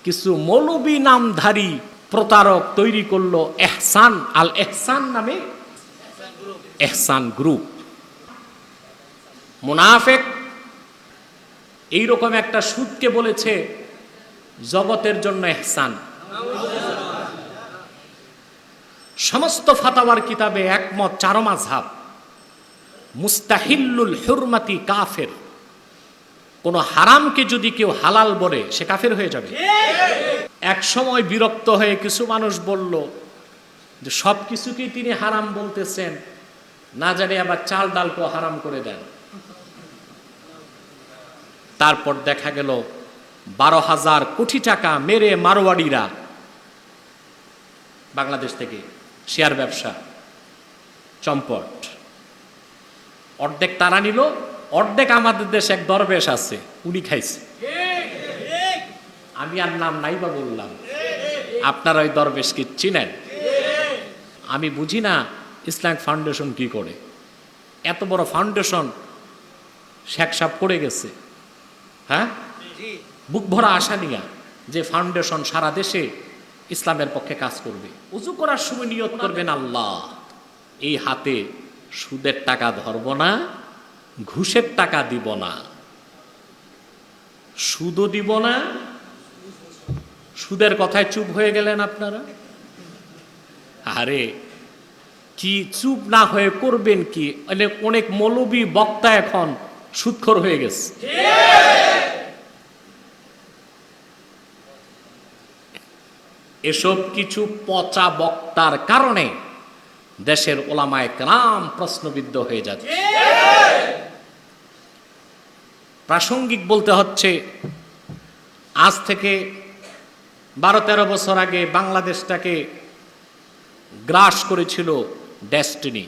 কিছু মৌলবী নামধারী প্রতারক তৈরি করলো এহসান আল এহসান নামে এহসান গ্রুপ। মুনাফেক এইরকম একটা সুদকে বলেছে জগতের জন্য এহসান। সমস্ত ফাতাওয়ার কিতাবে একমত, চার মাযহাব, মুস্তাহিল্লুল হুরমাতি কাফের। কোন হারামকে যদি কেউ হালাল বলে সে কাফের হয়ে যাবে। এক সময় বিরক্ত হয়ে কিছু মানুষ বলল যে সব কিছুকেই তিনি হারাম বলতেছেন, না জানি আবার চাল ডালকেও হারাম করে দেন। তারপর দেখা গেল 12,000 কোটি টাকা মেরে মারওয়াড়িরা বাংলাদেশ থেকে শেয়ার ব্যবসা চম্পট, অর্ধেক তারা নিল, অর্ধেক আমাদের দেশে এক দরবেশ আছে উনি খাইছে। আমি আর নাম নাই বা বললাম, আপনারা ওই দরবেশকে চিনেন। আমি বুঝি না ইসলামিক ফাউন্ডেশন কি করে, এত বড় ফাউন্ডেশন শেখ সাহেব করে গেছে। হ্যাঁ, বুক ভরা আশা নিয়া যে ফাউন্ডেশন সারা দেশে ইসলামের পক্ষে কাজ করবে। উযু করার সময় নিয়ত করবেন, আল্লাহ এই হাতে সুদের টাকা ধরব না, ঘুষের টাকা দিব না, সুদও দিব না। সুদের কথায় চুপ হয়ে গেলেন আপনারা। আরে কি চুপ না হয়ে করবেন কি? অনেক মৌলবী বক্তা এখন সুদখোর হয়ে গেছে। এসব কিছু পচা বক্তার কারণে দেশের ওলামায়ে কেরাম প্রশ্নবিদ্ধ হয়ে যাচ্ছে। প্রাসঙ্গিক বলতে হচ্ছে, আজ থেকে 12-13 বছর আগে বাংলাদেশটাকে গ্রাস করেছিল ডেস্টিনি।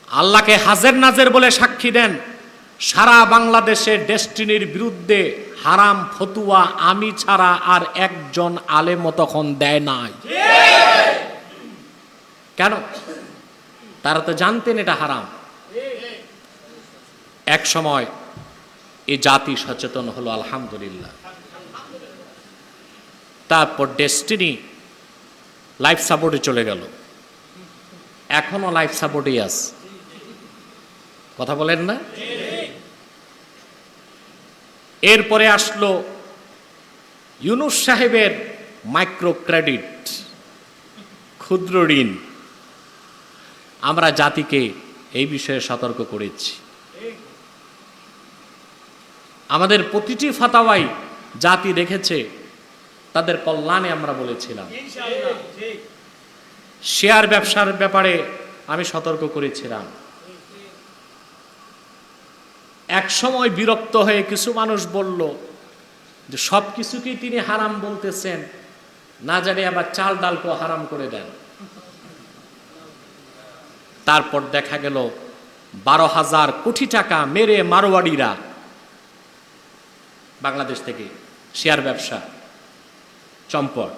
আল্লাহকে হাজের নাজের বলে সাক্ষী দেন, সারা বাংলাদেশে ডেস্টিনির বিরুদ্ধে হারাম ফতুয়া আমি ছাড়া আর একজন আলেমও তখন দেয় নাই। কেন? তারা তো জানতেন এটা হারাম। এক সময় এই জাতি সচেতন হলো, আলহামদুলিল্লাহ। তারপর ডেস্টিনি লাইফ সাপোর্টে চলে গেল, এখনো লাইফ সাপোর্টেই আছে। কথা বলেন না? এরপরে আসলো ইউনূস সাহেবের মাইক্রো ক্রেডিট, ক্ষুদ্র ঋণ। আমরা জাতিকে এই বিষয়ে সতর্ক করেছি। আমাদের প্রতিটি ফাতাওয়াই জাতি দেখেছে, তাদের কল্যাণে আমরা বলেছিলাম। শেয়ার ব্যবসার ব্যাপারে আমি সতর্ক করেছিলাম। এক সময় বিরক্ত হয়ে কিছু মানুষ বলল যে সব কিছুকেই তিনি হারাম বলতেছেন, না জানি আবার চাল ডালকেও হারাম করে দেন। তারপর দেখা গেল 12,000 কোটি টাকা মেরে মারওয়াড়িরা বাংলাদেশ থেকে শেয়ার ব্যবসা চম্পট,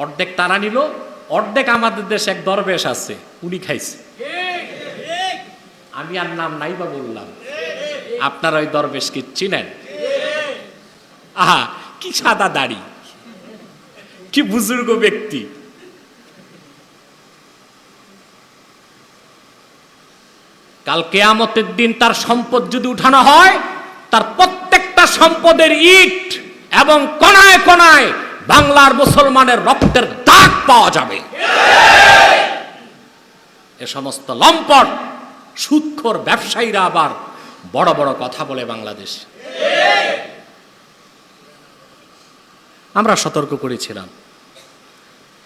অর্ধেক তারা নিল, অর্ধেক আমাদের দেশে এক দরবেশ আছে উনি খাইছে। আমি আর নাম নাই বা বললাম, আপনারা ওই দরবেশকে চিনেন। আহা, কি সাদা দাড়ি, কি বুজুর্গ ব্যক্তি। কাল কিয়ামতের দিন তার সম্পদ যদি উঠানো হয়, তার প্রত্যেকটা সম্পদের ইট এবং কণায় কণায় বাংলার মুসলমানের রক্তের দাগ পাওয়া যাবে। এ সমস্ত লম্পট সুদখোর ব্যবসায়ীরা আবার বড় বড় কথা বলে বাংলাদেশ। আমরা সতর্ক করেছিলাম।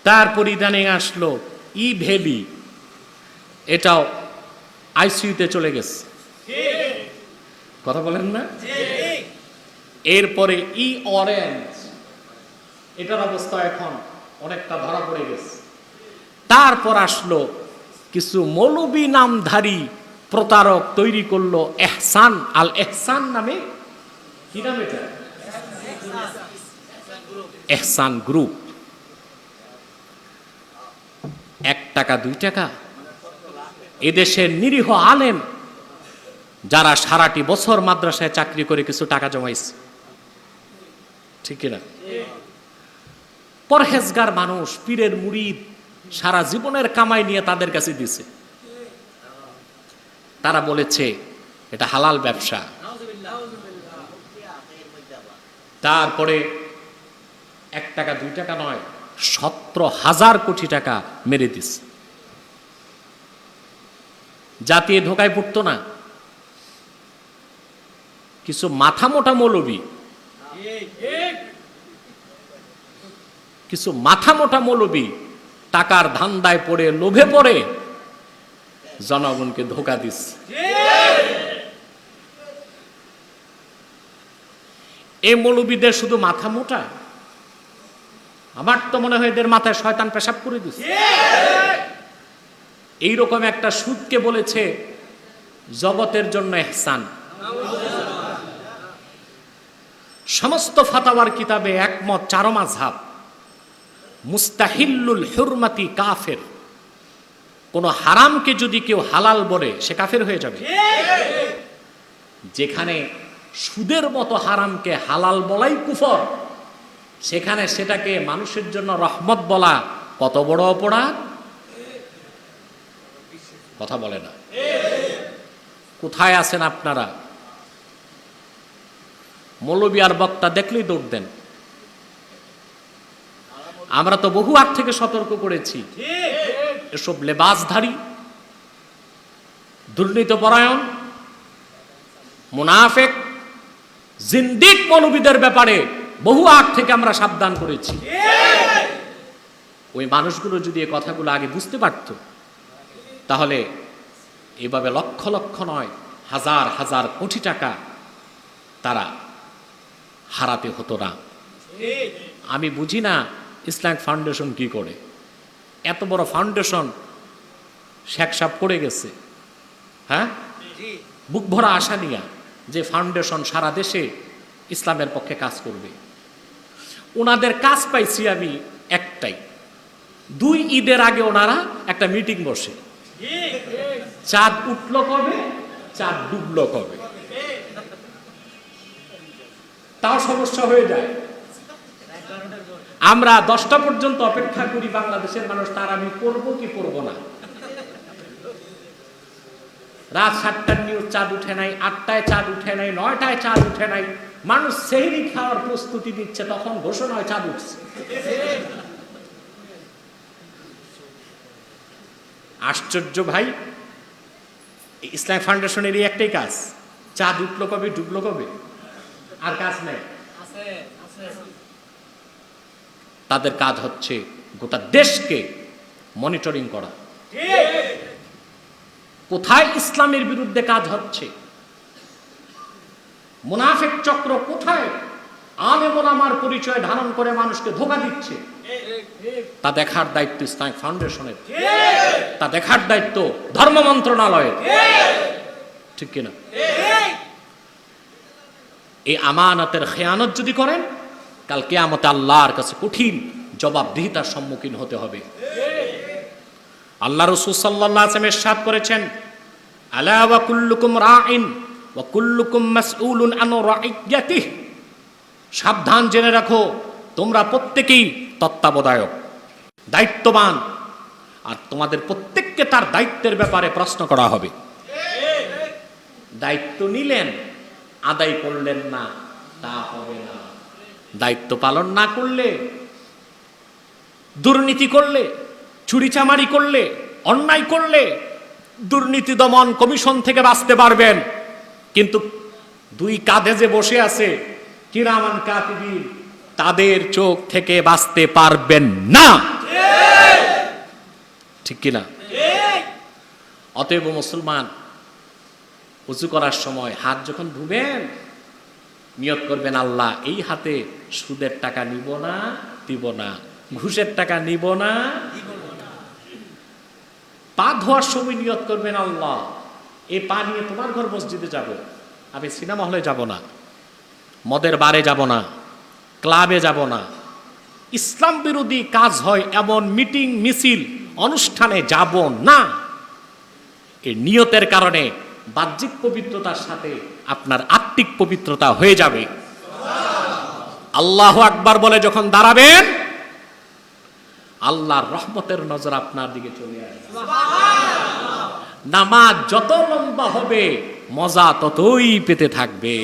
তারপর ইদানিং আসলো ই ভ্যালি, এটাও আইসিইউতে চলে গেছে। কথা বলেন না? এরপরে ই অরেঞ্জ, এটার অবস্থা এখন অনেকটা ধরা পড়ে গেছে। তারপর আসলো কিছু মৌলবী নামধারী প্রতারক তৈরি করলো এহসান আল এহসান নামে। কি নাম এটা? এহসান গ্রুপ। 1 টাকা 2 টাকা এদেশের নিরীহ আলেম যারা সারাটি বছর মাদ্রাসায় চাকরি করে কিছু টাকা জমাইছে, ঠিক কিনা? পরহেজগার মানুষ, পীরের মুরিদ, সারা জীবনের কামাই নিয়ে তাদের কাছে দিছে। তারা বলেছে এটা হালাল ব্যবসা। তারপরে 1 টাকা 2 টাকা নয়, 17,000 কোটি টাকা মেরে দিছে। জাতি ধোকায় পড়তো না। কিছু মাথা মোটা মৌলবী, কিছু মাথা মোটা মৌলবী টাকার ধান্দায় পড়ে, লোভে পড়ে জনগণকে ধোকা দিচ্ছে। এই মৌলবীদের শুধু মাথা মোটা? আমার তো মনে হয় এদের মাথায় শয়তান পেশাব করে দিচ্ছে। এইরকম একটা সুদকে বলেছে জগতের জন্য ইহসান। সমস্ত ফাতাওয়ার কিতাবে একমত, 4 মাযহাব, মুস্তাহিল্লুল হুরমাতি কাফের। কোন হারামকে যদি কেউ হালাল বলে সে কাফের হয়ে যাবে। যেখানে সুদের মতো হারামকে হালাল বলাই কুফর, সেখানে সেটাকে মানুষের জন্য রহমত বলা কত বড় অপরাধ! কথা বলে না। কোথায় আছেন আপনারা? মৌলবী আর বক্তা দেখলেই দৌড় দেন। আমরা তো বহু আগ থেকে সতর্ক করেছি, এসব লেবাসধারী, দুর্নীতিপরায়ণ, মুনাফেক, জিন্দিক মৌলবীদের ব্যাপারে বহু আগ থেকে আমরা সাবধান করেছি। ওই মানুষগুলো যদি এই কথাগুলো আগে বুঝতে পারত, তাহলে এভাবে লক্ষ লক্ষ নয়, হাজার হাজার কোটি টাকা তারা হারাতে হতো না। আমি বুঝি না ইসলামিক ফাউন্ডেশন কি করে। এত বড় ফাউন্ডেশন শেখ সাহেব করে গেছে, হ্যাঁ, বুক ভরা আশা নিয়া যে ফাউন্ডেশন সারা দেশে ইসলামের পক্ষে কাজ করবে। ওনাদের কাজ পাইছি আমি একটাই, 2 ঈদের আগে ওনারা একটা মিটিং বসে, চাঁদ উঠলো কবে, চাঁদ ডুবলো কবে, তাও সমস্যা হয়ে যায়। আমরা 10টা পর্যন্ত অপেক্ষা করি বাংলাদেশের মানুষ, তার আমি পড়বো কি পড়বো না। রাত 7টার নিউজ চাঁদ উঠে নাই, 8টায় চাঁদ উঠে নাই, 9টায় চাঁদ উঠে নাই, মানুষ সেহরি খাওয়ার প্রস্তুতি দিচ্ছে, তখন ঘোষণা হয় চাঁদ উঠছে। আশ্চর্য ভাই, ইসলামিক ফাউন্ডেশনের এই একটাই কাজ, চাঁদ উঠলো কবে, ডুবলো কবে, আর কাজ নেই। তাদের কাজ হচ্ছে গোটা দেশকে মনিটরিং করা, কোথায় ইসলামের বিরুদ্ধে কাজ হচ্ছে, মুনাফিক চক্র কোথায় আলেম ওলামার পরিচয় ধারণ করে মানুষকে ধোঁকা দিচ্ছে, তা দেখার দায়িত্ব ইসলামিক ফাউন্ডেশনের, তা দেখার দায়িত্ব ধর্ম মন্ত্রণালয়ের, ঠিক কিনা? এই আমানতের খেয়ানত যদি করেন, কাল কিয়ামতে আল্লাহর কাছে কঠিন জবাবদিহিতার সম্মুখীন হতে হবে। আল্লাহ রাসূল সাল্লাল্লাহু আলাইহি ওয়াসাল্লাম ইরশাদ করেছেন, আলা ওয়া কুল্লুকুম রাঈন ওয়া কুল্লুকুম মাসউলুন আন রাইয়াতিহি, সাবধান জেনে রাখো তোমরা প্রত্যেকেই তত্ত্বাবধায়ক, দায়িত্ববান, আর তোমাদের প্রত্যেককে তার দায়িত্বের ব্যাপারে প্রশ্ন করা হবে। দায়িত্ব নিলেন, আদায় করলেন না, তা হবে না। দায়িত্ব পালন না করলে, দুর্নীতি করলে, চুরিচামারি করলে, অন্যায় করলে দুর্নীতি দমন কমিশন থেকে বাঁচতে পারবেন, কিন্তু 2 কাঁধে যে বসে আছে কিরামান কাতিবিন, তাদের চোখ থেকে বাঁচতে পারবেন না, ঠিক কিনা? অতএব মুসলমান, উযু করার সময় হাত যখন ধুবেন, নিয়ত করবেন আল্লাহ এই হাতে সুদের টাকা নিব না, দিব না, ঘুষের টাকা নিব না, পা ধোয়ার সময় নিয়ত করবেন আল্লাহ এই পা নিয়ে তোমার ঘর মসজিদে যাব, আমি সিনেমা হলে যাব না, মদের বারে যাব না, ক্লাবে যাব না, ইসলাম বিরোধী কাজ হয় এমন মিটিং মিছিল অনুষ্ঠানে যাব না। এই নিয়তের কারণে বাহ্যিক পবিত্রতার সাথে আপনার আত্মিক পবিত্রতা হয়ে যাবে। আল্লাহু আকবার বলে যখন দাঁড়াবেন, আল্লাহর রহমতের নজর আপনার দিকে চলে আসবে। নামাজ যত লম্বা হবে মজা ততই পেতে থাকবে।